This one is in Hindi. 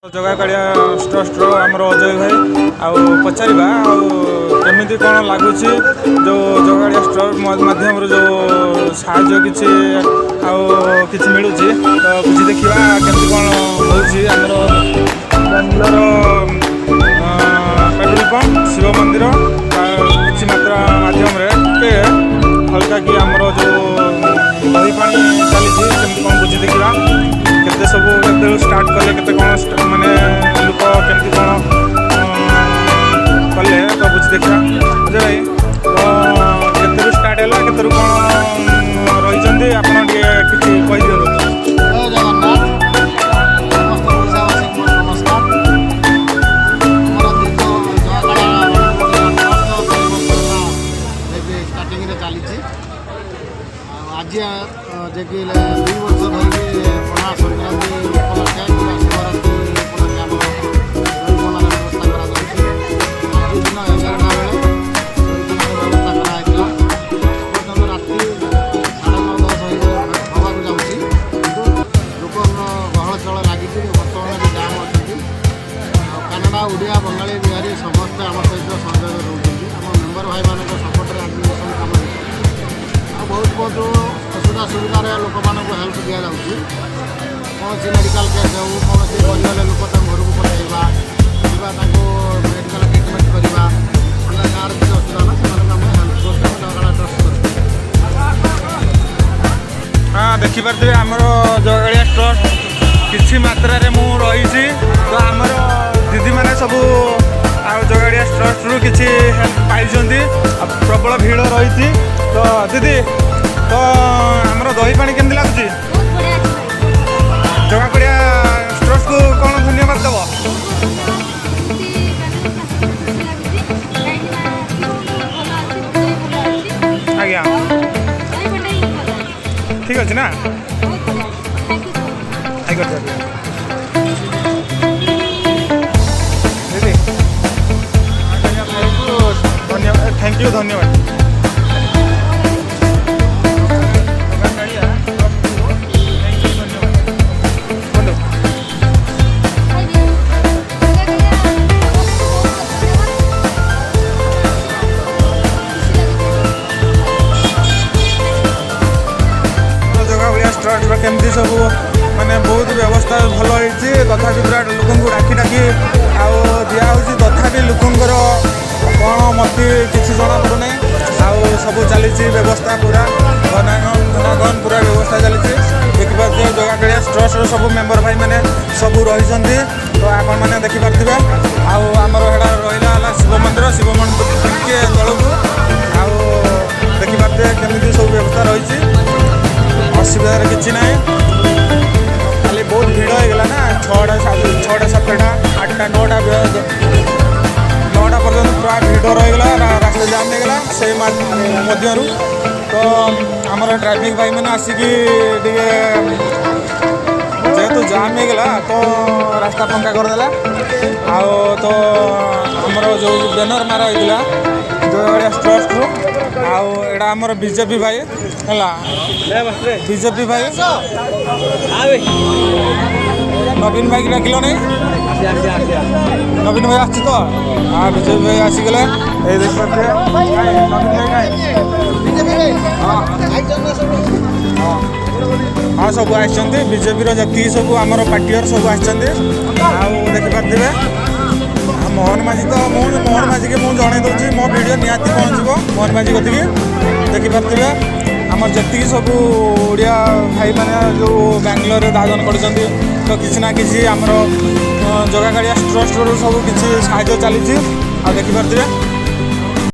जगाकालिया ट्रस्ट आमर अजय भाई आउ पचारा आमती कौन लगुच जो जगाकालिया ट्रस्ट माध्यम जो साहय किसी कि मिलूँ तो बुझी देखा केमती कौन होमर बेंगलोर पेट्रोल पंप शिव मंदिर किसी मात्रा माध्यम हल्का कि आमर जो दही पा चली कौन बुझी देखा केते सब केते स्टार्ट कले केते कौन माने लोक केमती कौन कले तो बुझी देखा बुझे भाई तो केते स्टार्ट है केते कौन रही आपन किसी कही दिखाँ आज जे कि 2 वर्ष धरिक पढ़ा संक्रांति उपलक्षे शिवरात्रि उपलक्षे आम दहीपनार व्यवस्था कराଯାଉଛି आज दिन 11टा बेले व्यवस्था कराइला बर्तमान राति 9:30 हवाक जाऊँगी किंतु लोक गहल चल लगी बर्तमान भी जाम अच्छी कन्नड़ा ओडिया बंगाली बिहारी समस्ते आम सहित संयोग रोचे आम मेम्बर भाई मान सपोर्ट आज कम बहुत बहुत असुविधा सुविधा लोक मान हेल्प दि जाऊँगी कौन सी मेडिकल केस हो कौन सी गरीब लोक घर को पठेगा मेडिकल ट्रिटमेंट करवा गाँव किसी असुविधा ना से हेल्प ट्रस्ट हाँ देखिपे आमर जगाकालिया ट्रस्ट किसी मात्रा रे मु रही तो आमर दीदी मैंने सब जगाकालिया ट्रस्ट रु किसी हेल्प पाई प्रबल भीड़ रही तो दीदी तो आमर दही पानी केमती लगुच जगाकालिया ट्रस्ट को कौन धन्यवाद देव आज्ञा ठीक अच्छे ना दीदी धन्यवाद थैंक यू धन्यवाद केमती सब माने बहुत व्यवस्था भल होती तथापि पूरा लोक डाकी डाकी दिहूँ तथापि लोकंर कौन मत किसी जना पड़ूना सब चली व्यवस्था पूरा घनाघन पूरा व्यवस्था चली देखिपे जगाकालिया ट्रस्ट सब मेम्बर भाई मैंने सब रही तो आपण मैंने देखिपे आमर रहा शिव मंदिर टिके तलू देखिपे केमती सब व्यवस्था रही असुविधा किसी ना खाली बहुत भीड़ होगा ना 6टा 7टा 8टा 9टा पर्यटन पूरा भीड़ रहीगला रास्ता जाम होगा से मध्य तो आमर ट्रैफिक भाई मैंने आसिक जेहेतु जाम होगा तो रास्ता पंखा करदेला तो आमर जो बैनर मारा होता जगाकालिया ट्रस्ट रु एटा आमर बीजेपी भाई है बीजेपी भाई नवीन भाई डाकिल नहीं नवीन भाई आसी तो हाँ बीजेपी भाई आसीगले हाँ सब आसछन्ति बीजेपी जी सब आमर पार्टी सब देखिपे मोहन माझी तो मोहन माझी के मुझे जन दूसरी मो वीडियो निहाती पहुँच मोहन माझी कति देखिपे आम जी सब ओडिया भाई मैंने जो बेंगलोर दादन कर तो किसी ना किसी आमर जगाकालिया ट्रस्ट सब किसी साहाय्य चली देखिपे।